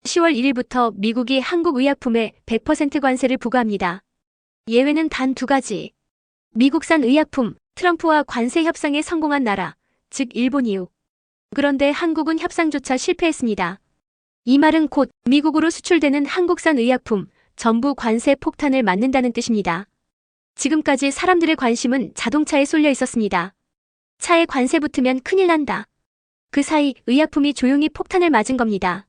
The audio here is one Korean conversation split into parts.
10월 1일부터 미국이 한국 의약품에 100% 관세를 부과합니다. 예외는 단 두 가지. 미국산 의약품, 트럼프와 관세 협상에 성공한 나라, 즉 일본 이후. 그런데 한국은 협상조차 실패했습니다. 이 말은 곧 미국으로 수출되는 한국산 의약품 전부 관세 폭탄을 맞는다는 뜻입니다. 지금까지 사람들의 관심은 자동차에 쏠려 있었습니다. 차에 관세 붙으면 큰일 난다. 그 사이 의약품이 조용히 폭탄을 맞은 겁니다.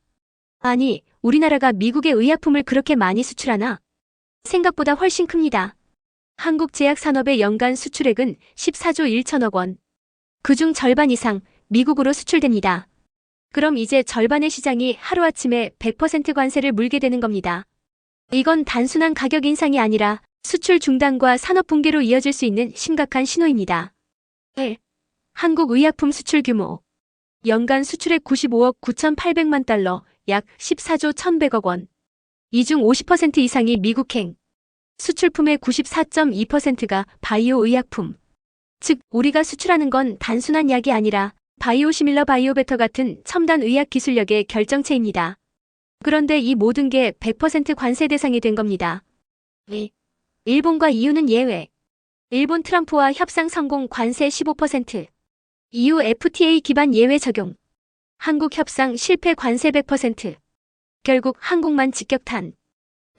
아니, 우리나라가 미국의 의약품을 그렇게 많이 수출하나? 생각보다 훨씬 큽니다. 한국 제약산업의 연간 수출액은 14조 1천억 원. 그중 절반 이상 미국으로 수출됩니다. 그럼 이제 절반의 시장이 하루아침에 100% 관세를 물게 되는 겁니다. 이건 단순한 가격 인상이 아니라 수출 중단과 산업 붕괴로 이어질 수 있는 심각한 신호입니다. 1. 한국 의약품 수출 규모. 연간 수출액 95억 9,800만 달러, 약 14조 1,100억 원. 이 중 50% 이상이 미국행. 수출품의 94.2%가 바이오 의약품. 즉, 우리가 수출하는 건 단순한 약이 아니라 바이오시밀러 바이오베터 같은 첨단 의학 기술력의 결정체입니다. 그런데 이 모든 게 100% 관세 대상이 된 겁니다. 2. 일본과 EU는 예외. 일본 트럼프와 협상 성공 관세 15%. EU FTA 기반 예외 적용. 한국 협상 실패 관세 100%. 결국 한국만 직격탄.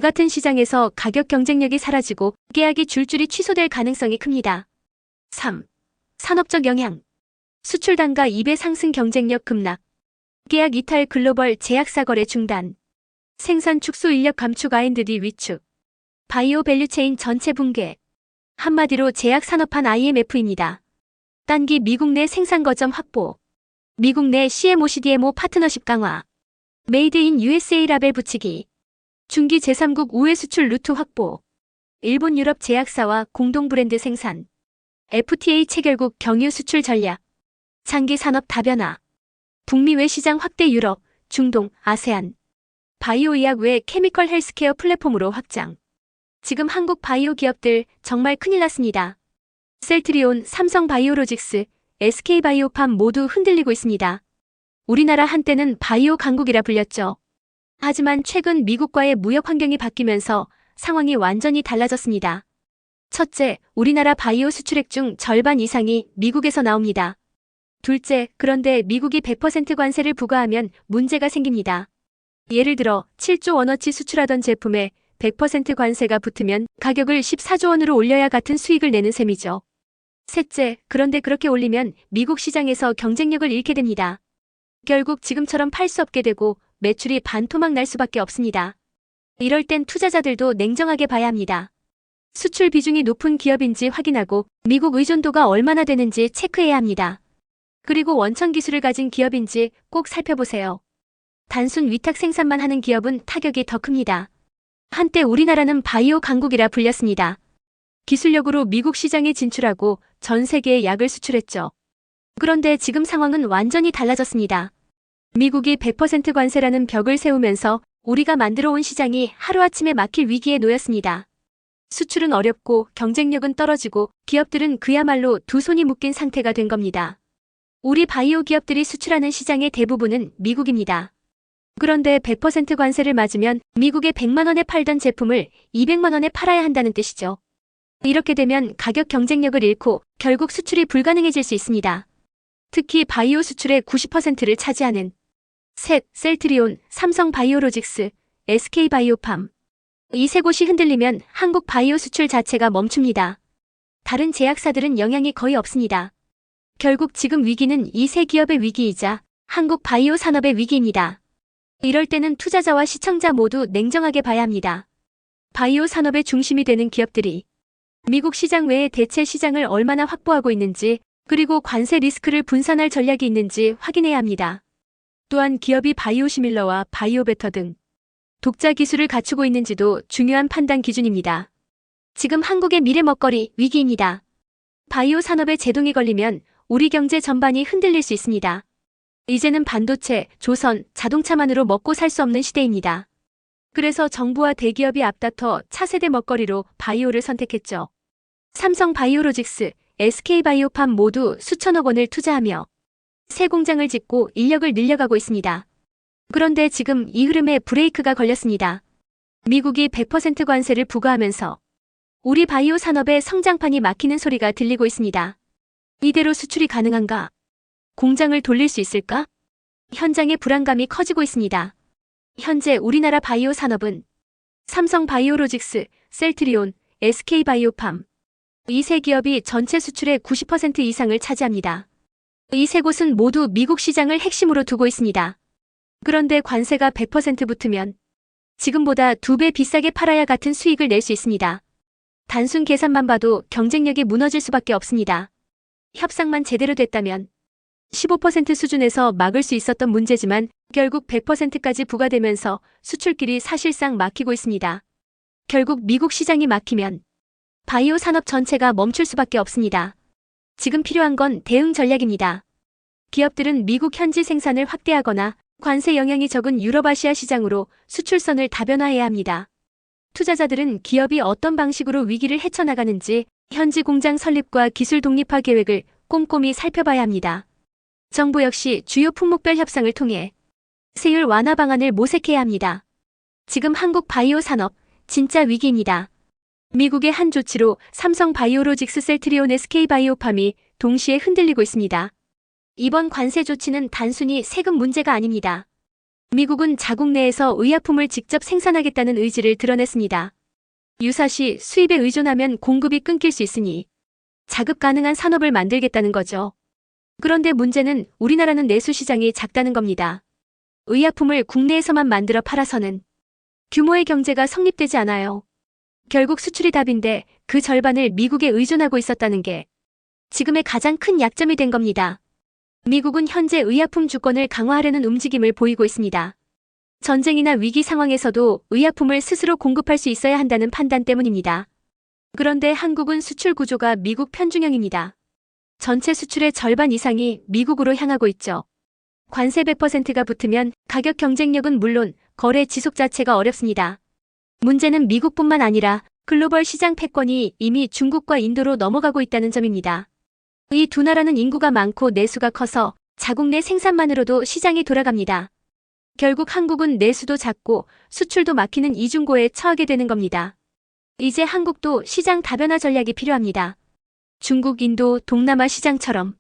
같은 시장에서 가격 경쟁력이 사라지고 계약이 줄줄이 취소될 가능성이 큽니다. 3. 산업적 영향. 수출 단가 2배 상승 경쟁력 급락. 계약 이탈 글로벌 제약사 거래 중단. 생산 축소 인력 감축 R&D 위축. 바이오 밸류체인 전체 붕괴. 한마디로 제약 산업한 IMF입니다. 단기 미국 내 생산 거점 확보. 미국 내 CMO CDMO 파트너십 강화. 메이드 인 USA 라벨 붙이기. 중기 제3국 우회 수출 루트 확보. 일본 유럽 제약사와 공동 브랜드 생산. FTA 체결국 경유 수출 전략. 장기 산업 다변화. 북미 외 시장 확대 유럽, 중동, 아세안. 바이오 의약 외 케미컬 헬스케어 플랫폼으로 확장. 지금 한국 바이오 기업들 정말 큰일 났습니다. 셀트리온, 삼성 바이오로직스, SK 바이오팜 모두 흔들리고 있습니다. 우리나라 한때는 바이오 강국이라 불렸죠. 하지만 최근 미국과의 무역 환경이 바뀌면서 상황이 완전히 달라졌습니다. 첫째, 우리나라 바이오 수출액 중 절반 이상이 미국에서 나옵니다. 둘째, 그런데 미국이 100% 관세를 부과하면 문제가 생깁니다. 예를 들어 7조 원어치 수출하던 제품에 100% 관세가 붙으면 가격을 14조 원으로 올려야 같은 수익을 내는 셈이죠. 셋째, 그런데 그렇게 올리면 미국 시장에서 경쟁력을 잃게 됩니다. 결국 지금처럼 팔 수 없게 되고 매출이 반토막 날 수밖에 없습니다. 이럴 땐 투자자들도 냉정하게 봐야 합니다. 수출 비중이 높은 기업인지 확인하고 미국 의존도가 얼마나 되는지 체크해야 합니다. 그리고 원천 기술을 가진 기업인지 꼭 살펴보세요. 단순 위탁 생산만 하는 기업은 타격이 더 큽니다. 한때 우리나라는 바이오 강국이라 불렸습니다. 기술력으로 미국 시장에 진출하고 전 세계에 약을 수출했죠. 그런데 지금 상황은 완전히 달라졌습니다. 미국이 100% 관세라는 벽을 세우면서 우리가 만들어 온 시장이 하루아침에 막힐 위기에 놓였습니다. 수출은 어렵고 경쟁력은 떨어지고 기업들은 그야말로 두 손이 묶인 상태가 된 겁니다. 우리 바이오 기업들이 수출하는 시장의 대부분은 미국입니다. 그런데 100% 관세를 맞으면 미국에 100만 원에 팔던 제품을 200만 원에 팔아야 한다는 뜻이죠. 이렇게 되면 가격 경쟁력을 잃고 결국 수출이 불가능해질 수 있습니다. 특히 바이오 수출의 90%를 차지하는 셋, 셀트리온, 삼성 바이오로직스, SK 바이오팜. 이 세 곳이 흔들리면 한국 바이오 수출 자체가 멈춥니다. 다른 제약사들은 영향이 거의 없습니다. 결국 지금 위기는 이 세 기업의 위기이자 한국 바이오 산업의 위기입니다. 이럴 때는 투자자와 시청자 모두 냉정하게 봐야 합니다. 바이오 산업의 중심이 되는 기업들이 미국 시장 외에 대체 시장을 얼마나 확보하고 있는지, 그리고 관세 리스크를 분산할 전략이 있는지 확인해야 합니다. 또한 기업이 바이오시밀러와 바이오베터 등 독자 기술을 갖추고 있는지도 중요한 판단 기준입니다. 지금 한국의 미래 먹거리 위기입니다. 바이오 산업에 제동이 걸리면 우리 경제 전반이 흔들릴 수 있습니다. 이제는 반도체, 조선, 자동차만으로 먹고 살 수 없는 시대입니다. 그래서 정부와 대기업이 앞다퉈 차세대 먹거리로 바이오를 선택했죠. 삼성 바이오로직스, SK 바이오팜 모두 수천억 원을 투자하며 새 공장을 짓고 인력을 늘려가고 있습니다. 그런데 지금 이 흐름에 브레이크가 걸렸습니다. 미국이 100% 관세를 부과하면서 우리 바이오 산업의 성장판이 막히는 소리가 들리고 있습니다. 이대로 수출이 가능한가? 공장을 돌릴 수 있을까? 현장의 불안감이 커지고 있습니다. 현재 우리나라 바이오 산업은 삼성 바이오로직스, 셀트리온, SK바이오팜 이 세 기업이 전체 수출의 90% 이상을 차지합니다. 이 세 곳은 모두 미국 시장을 핵심으로 두고 있습니다. 그런데 관세가 100% 붙으면 지금보다 2배 비싸게 팔아야 같은 수익을 낼 수 있습니다. 단순 계산만 봐도 경쟁력이 무너질 수밖에 없습니다. 협상만 제대로 됐다면 15% 수준에서 막을 수 있었던 문제지만 결국 100%까지 부과되면서 수출길이 사실상 막히고 있습니다. 결국 미국 시장이 막히면 바이오 산업 전체가 멈출 수밖에 없습니다. 지금 필요한 건 대응 전략입니다. 기업들은 미국 현지 생산을 확대하거나 관세 영향이 적은 유럽아시아 시장으로 수출선을 다변화해야 합니다. 투자자들은 기업이 어떤 방식으로 위기를 헤쳐나가는지 현지 공장 설립과 기술 독립화 계획을 꼼꼼히 살펴봐야 합니다. 정부 역시 주요 품목별 협상을 통해 세율 완화 방안을 모색해야 합니다. 지금 한국 바이오 산업 진짜 위기입니다. 미국의 한 조치로 삼성 바이오로직스, 셀트리온, SK바이오팜이 동시에 흔들리고 있습니다. 이번 관세 조치는 단순히 세금 문제가 아닙니다. 미국은 자국 내에서 의약품을 직접 생산하겠다는 의지를 드러냈습니다. 유사시 수입에 의존하면 공급이 끊길 수 있으니 자급 가능한 산업을 만들겠다는 거죠. 그런데 문제는 우리나라는 내수 시장이 작다는 겁니다. 의약품을 국내에서만 만들어 팔아서는 규모의 경제가 성립되지 않아요. 결국 수출이 답인데 그 절반을 미국에 의존하고 있었다는 게 지금의 가장 큰 약점이 된 겁니다. 미국은 현재 의약품 주권을 강화하려는 움직임을 보이고 있습니다. 전쟁이나 위기 상황에서도 의약품을 스스로 공급할 수 있어야 한다는 판단 때문입니다. 그런데 한국은 수출 구조가 미국 편중형입니다. 전체 수출의 절반 이상이 미국으로 향하고 있죠. 관세 100%가 붙으면 가격 경쟁력은 물론 거래 지속 자체가 어렵습니다. 문제는 미국뿐만 아니라 글로벌 시장 패권이 이미 중국과 인도로 넘어가고 있다는 점입니다. 이 두 나라는 인구가 많고 내수가 커서 자국 내 생산만으로도 시장이 돌아갑니다. 결국 한국은 내수도 작고 수출도 막히는 이중고에 처하게 되는 겁니다. 이제 한국도 시장 다변화 전략이 필요합니다. 중국, 인도, 동남아 시장처럼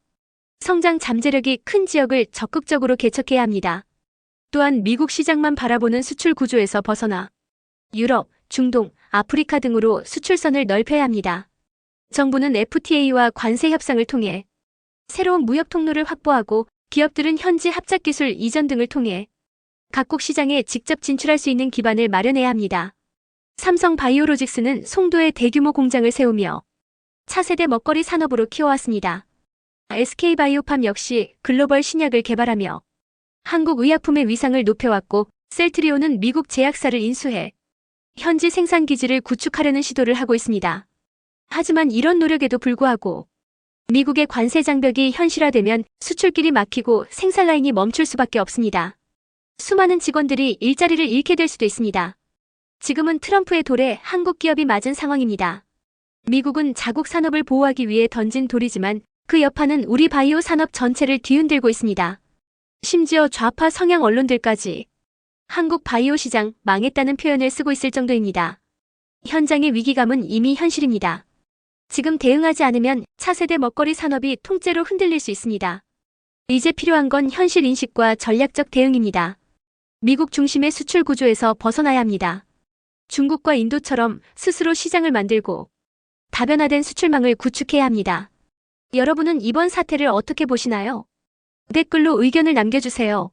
성장 잠재력이 큰 지역을 적극적으로 개척해야 합니다. 또한 미국 시장만 바라보는 수출 구조에서 벗어나 유럽, 중동, 아프리카 등으로 수출선을 넓혀야 합니다. 정부는 FTA와 관세 협상을 통해 새로운 무역 통로를 확보하고 기업들은 현지 합작 기술 이전 등을 통해 각국 시장에 직접 진출할 수 있는 기반을 마련해야 합니다. 삼성 바이오로직스는 송도에 대규모 공장을 세우며 차세대 먹거리 산업으로 키워왔습니다. SK바이오팜 역시 글로벌 신약을 개발하며 한국 의약품의 위상을 높여왔고 셀트리온은 미국 제약사를 인수해 현지 생산 기지를 구축하려는 시도를 하고 있습니다. 하지만 이런 노력에도 불구하고 미국의 관세 장벽이 현실화되면 수출길이 막히고 생산 라인이 멈출 수밖에 없습니다. 수많은 직원들이 일자리를 잃게 될 수도 있습니다. 지금은 트럼프의 돌에 한국 기업이 맞은 상황입니다. 미국은 자국 산업을 보호하기 위해 던진 돌이지만 그 여파는 우리 바이오 산업 전체를 뒤흔들고 있습니다. 심지어 좌파 성향 언론들까지 한국 바이오 시장 망했다는 표현을 쓰고 있을 정도입니다. 현장의 위기감은 이미 현실입니다. 지금 대응하지 않으면 차세대 먹거리 산업이 통째로 흔들릴 수 있습니다. 이제 필요한 건 현실 인식과 전략적 대응입니다. 미국 중심의 수출 구조에서 벗어나야 합니다. 중국과 인도처럼 스스로 시장을 만들고 다변화된 수출망을 구축해야 합니다. 여러분은 이번 사태를 어떻게 보시나요? 댓글로 의견을 남겨주세요.